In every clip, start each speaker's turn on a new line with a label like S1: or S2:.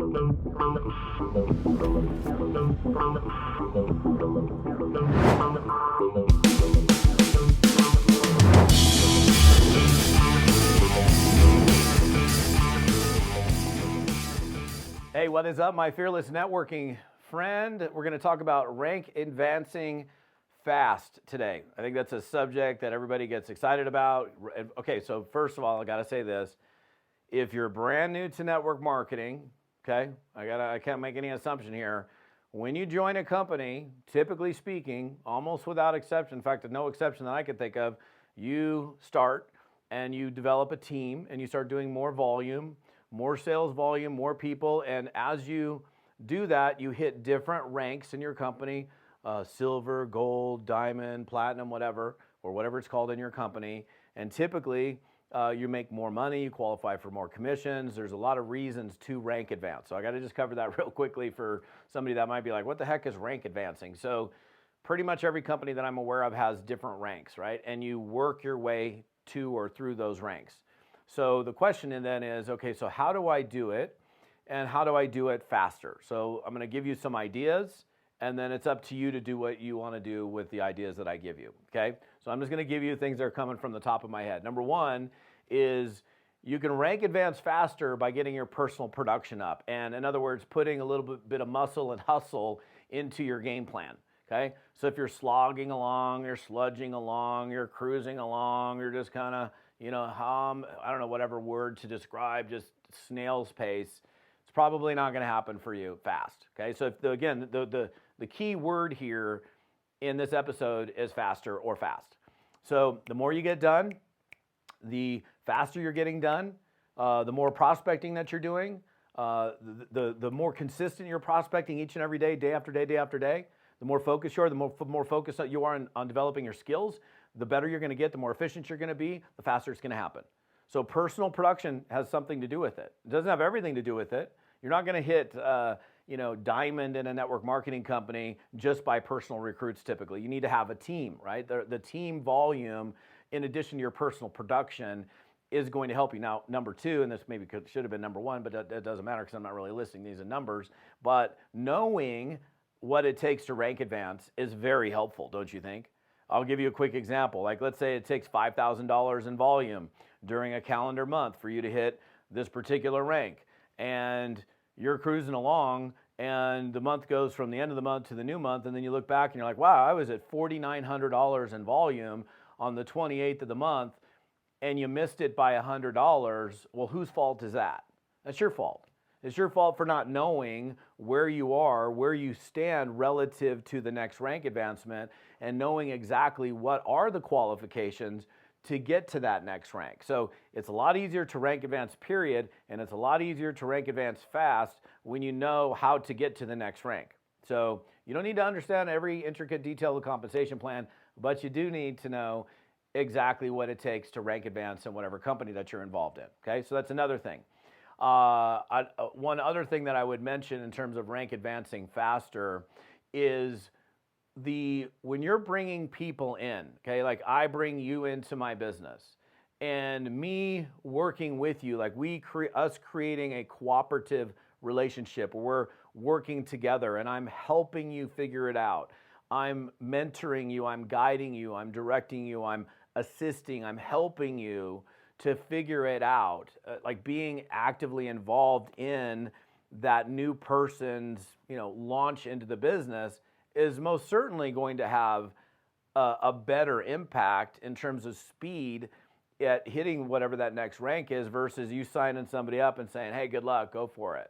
S1: Hey, what is up, my fearless networking friend? We're going to talk about rank advancing fast today. I think that's a subject that everybody gets excited about. Okay, so first of all, I got to say this. If you're brand new to network marketing, okay, I can't make any assumption here. When you join a company, typically speaking, almost without exception, in fact, no exception that I can think of, you start and you develop a team and you start doing more volume, more sales volume, more people, and as you do that, you hit different ranks in your company, silver, gold, diamond, platinum, whatever, or whatever it's called in your company, and typically you make more money, you qualify for more commissions. There's a lot of reasons to rank advance. So I got to just cover that real quickly for somebody that might be like, what the heck is rank advancing? So pretty much every company that I'm aware of has different ranks, right? And you work your way to or through those ranks. So the question then is, okay, so how do I do it? And how do I do it faster? So I'm going to give you some ideas, and then it's up to you to do what you want to do with the ideas that I give you, okay? So I'm just going to give you things that are coming from the top of my head. Number one is you can rank advance faster by getting your personal production up. And in other words, putting a little bit of muscle and hustle into your game plan, okay? So if you're slogging along, you're sludging along, you're cruising along, you're just kind of, I don't know, whatever word to describe, just snail's pace, it's probably not going to happen for you fast, okay? So if the key word here in this episode is faster or fast. So the more you get done, the faster you're getting done, the more prospecting that you're doing, the more consistent you're prospecting each and every day, day after day, day after day, the more focused you are, the more focused that you are on developing your skills, the better you're going to get, the more efficient you're going to be, the faster it's going to happen. So personal production has something to do with it. It doesn't have everything to do with it. You're not going to hit diamond in a network marketing company just by personal recruits typically. You need to have a team, right? The team volume, in addition to your personal production, is going to help you. Now, number two, and this maybe should have been number one, but that doesn't matter because I'm not really listing these in numbers, but knowing what it takes to rank advance is very helpful, don't you think? I'll give you a quick example. Like, let's say it takes $5,000 in volume during a calendar month for you to hit this particular rank, and you're cruising along, and the month goes from the end of the month to the new month, and then you look back and you're like, wow, I was at $4,900 in volume on the 28th of the month, and you missed it by $100. Well, whose fault is that? That's your fault. It's your fault for not knowing where you are, where you stand relative to the next rank advancement, and knowing exactly what are the qualifications to get to that next rank. So it's a lot easier to rank advance, period, and it's a lot easier to rank advance fast when you know how to get to the next rank. So you don't need to understand every intricate detail of the compensation plan, but you do need to know exactly what it takes to rank advance in whatever company that you're involved in, okay? So that's another thing. One other thing that I would mention in terms of rank advancing faster is when you're bringing people in, okay, like I bring you into my business, and me working with you, like us creating a cooperative relationship where we're working together and I'm helping you figure it out. I'm mentoring you, I'm guiding you, I'm directing you, I'm assisting, I'm helping you to figure it out, like being actively involved in that new person's, launch into the business is most certainly going to have a better impact in terms of speed at hitting whatever that next rank is versus you signing somebody up and saying, hey, good luck, go for it.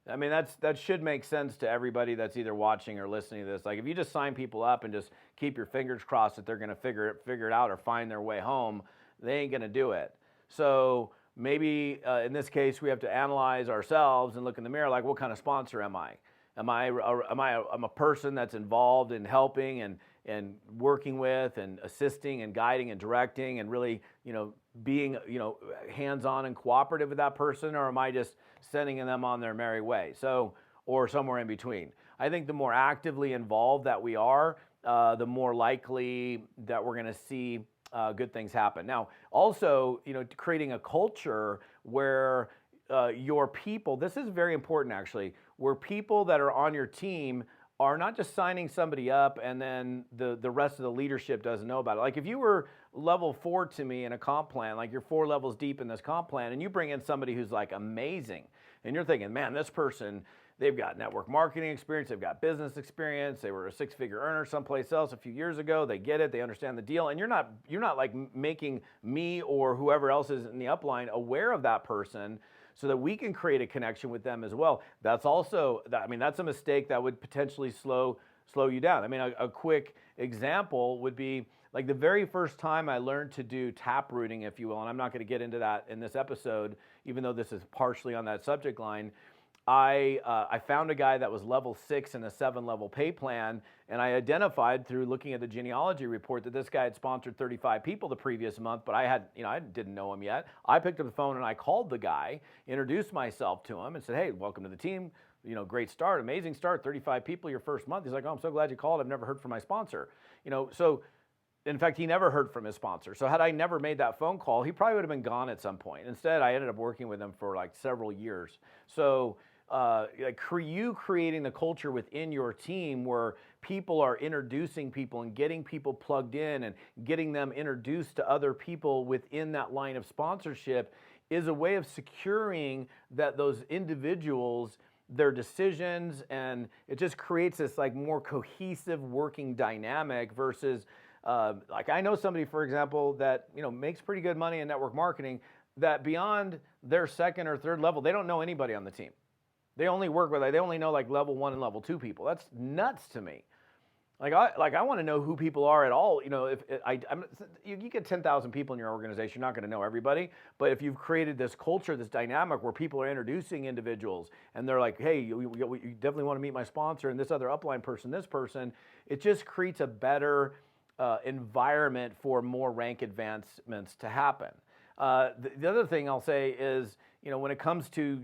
S1: I mean, that should make sense to everybody that's either watching or listening to this. Like if you just sign people up and just keep your fingers crossed that they're going to figure it out or find their way home, they ain't going to do it. So maybe in this case, we have to analyze ourselves and look in the mirror like, what kind of sponsor am I? I'm a person that's involved in helping and working with and assisting and guiding and directing and really, being, hands-on and cooperative with that person, or am I just sending them on their merry way? So, or somewhere in between. I think the more actively involved that we are, the more likely that we're going to see good things happen. Now, also, creating a culture where your people, this is very important actually, where people that are on your team are not just signing somebody up and then the rest of the leadership doesn't know about it. Like if you were level 4 to me in a comp plan, like you're 4 levels deep in this comp plan, and you bring in somebody who's like amazing, and you're thinking, man, this person, they've got network marketing experience, they've got business experience, they were a 6-figure earner someplace else a few years ago, they get it, they understand the deal, and you're not like making me or whoever else is in the upline aware of that person, so that we can create a connection with them as well. That's also, that's a mistake that would potentially slow you down. I mean, a quick example would be like the very first time I learned to do tap rooting, if you will, and I'm not going to get into that in this episode, even though this is partially on that subject line. I found a guy that was level 6 in a 7-level pay plan, and I identified through looking at the genealogy report that this guy had sponsored 35 people the previous month, but I didn't know him yet. I picked up the phone and I called the guy, introduced myself to him, and said, hey, welcome to the team. Great start, amazing start, 35 people your first month. He's like, oh, I'm so glad you called. I've never heard from my sponsor. So in fact, he never heard from his sponsor. So had I never made that phone call, he probably would have been gone at some point. Instead, I ended up working with him for like several years. So you creating the culture within your team where people are introducing people and getting people plugged in and getting them introduced to other people within that line of sponsorship is a way of securing that those individuals, their decisions, and it just creates this like more cohesive working dynamic versus like I know somebody, for example, that makes pretty good money in network marketing, that beyond their second or third level, they don't know anybody on the team. They only work with, they only know like level 1 and level 2 people. That's nuts to me. I want to know who people are at all. You get 10,000 people in your organization, you're not going to know everybody. But if you've created this culture, this dynamic where people are introducing individuals and they're like, hey, you definitely want to meet my sponsor and this other upline person, this person, it just creates a better environment for more rank advancements to happen. The other thing I'll say is, when it comes to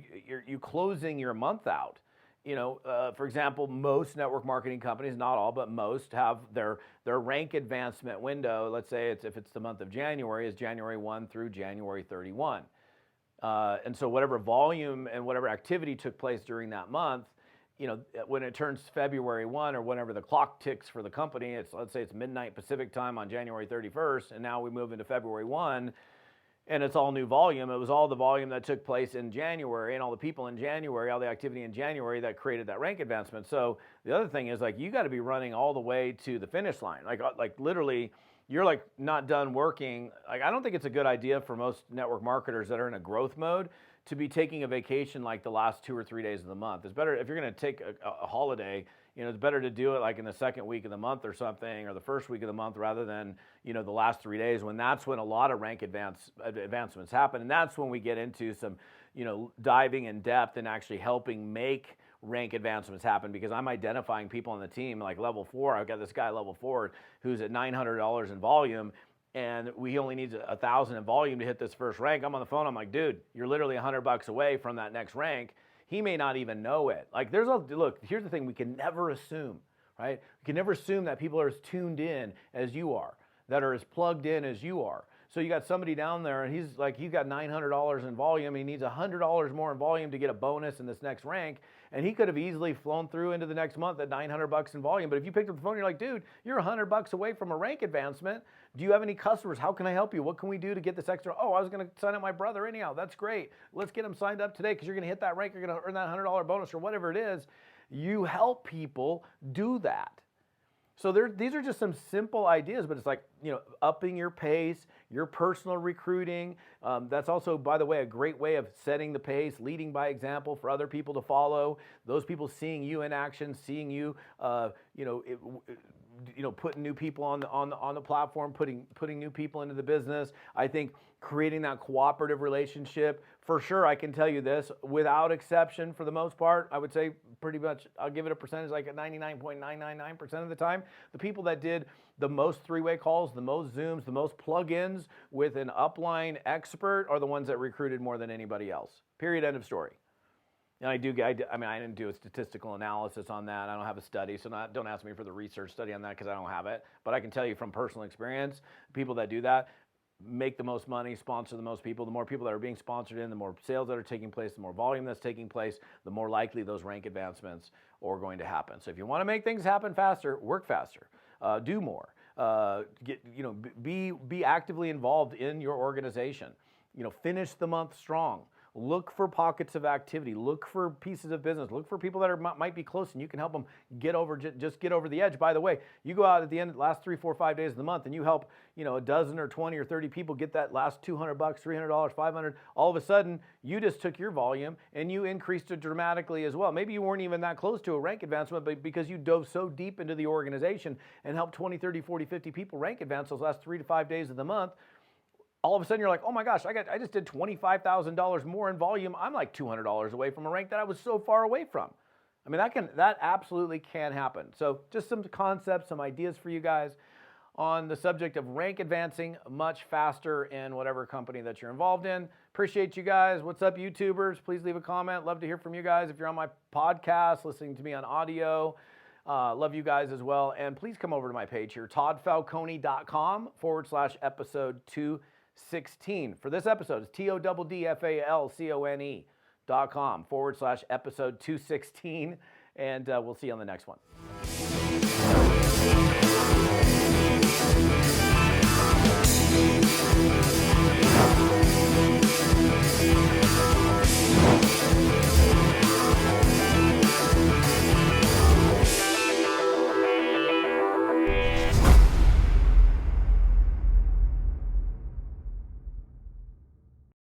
S1: you closing your month out, for example, most network marketing companies, not all, but most have their rank advancement window. Let's say if it's the month of January, is January 1 through January 31. And so whatever volume and whatever activity took place during that month, when it turns February 1 or whenever the clock ticks for the company, let's say it's midnight Pacific time on January 31st, and now we move into February 1, and it's all new volume. It was all the volume that took place in January and all the people in January, all the activity in January that created that rank advancement. So the other thing is like you got to be running all the way to the finish line. Like literally, you're like not done working. Like I don't think it's a good idea for most network marketers that are in a growth mode to be taking a vacation like the last 2 or 3 days of the month. It's better if you're going to take a holiday. It's better to do it like in the second week of the month or something, or the first week of the month, rather than the last 3 days, when that's when a lot of rank advancements happen, and that's when we get into some diving in depth and actually helping make rank advancements happen, because I'm identifying people on the team like level 4. I've got this guy level 4 who's at $900 in volume, and he only needs 1,000 in volume to hit this first rank. I'm on the phone. I'm like, dude, you're literally $100 away from that next rank. He may not even know it. Like look, here's the thing, we can never assume, right? We can never assume that people are as tuned in as you are, that are as plugged in as you are. So you got somebody down there and he's got $900 in volume. He needs $100 more in volume to get a bonus in this next rank. And he could have easily flown through into the next month at $900 in volume. But if you picked up the phone, you're like, dude, you're $100 away from a rank advancement. Do you have any customers? How can I help you? What can we do to get this extra? Oh, I was going to sign up my brother anyhow. That's great. Let's get him signed up today because you're going to hit that rank. You're going to earn that $100 bonus or whatever it is. You help people do that. So these are just some simple ideas, but it's like, upping your pace, your personal recruiting. That's also, by the way, a great way of setting the pace, leading by example for other people to follow. Those people seeing you in action, seeing you, putting new people on the platform, putting new people into the business. I think creating that cooperative relationship, for sure, I can tell you this, without exception, for the most part, I would say pretty much, I'll give it a percentage like at 99.999% of the time, the people that did the most three-way calls, the most Zooms, the most plug-ins with an upline expert are the ones that recruited more than anybody else. Period, end of story. And I didn't do a statistical analysis on that. I don't have a study, so don't ask me for the research study on that because I don't have it. But I can tell you from personal experience, people that do that, make the most money, sponsor the most people. The more people that are being sponsored in, the more sales that are taking place, the more volume that's taking place, the more likely those rank advancements are going to happen. So if you want to make things happen faster, work faster, do more, be actively involved in your organization. Finish the month strong. Look for pockets of activity. Look for pieces of business. Look for people that might be close, and you can help them get over the edge. By the way, you go out at the end, last 3, 4, 5 days of the month, and you help a dozen or 20 or 30 people get that last $200, $300, $500. All of a sudden, you just took your volume and you increased it dramatically as well. Maybe you weren't even that close to a rank advancement, but because you dove so deep into the organization and helped 20, 30, 40, 50 people rank advance those last 3 to 5 days of the month, all of a sudden you're like, oh my gosh, I just did $25,000 more in volume. I'm like $200 away from a rank that I was so far away from. I mean, that absolutely can happen. So just some concepts, some ideas for you guys on the subject of rank advancing much faster in whatever company that you're involved in. Appreciate you guys. What's up, YouTubers? Please leave a comment. Love to hear from you guys. If you're on my podcast, listening to me on audio, love you guys as well. And please come over to my page here, toddfalcone.com/episode 216. For this episode, it's TODDFALCONE.com/episode 216. And we'll see you on the next one.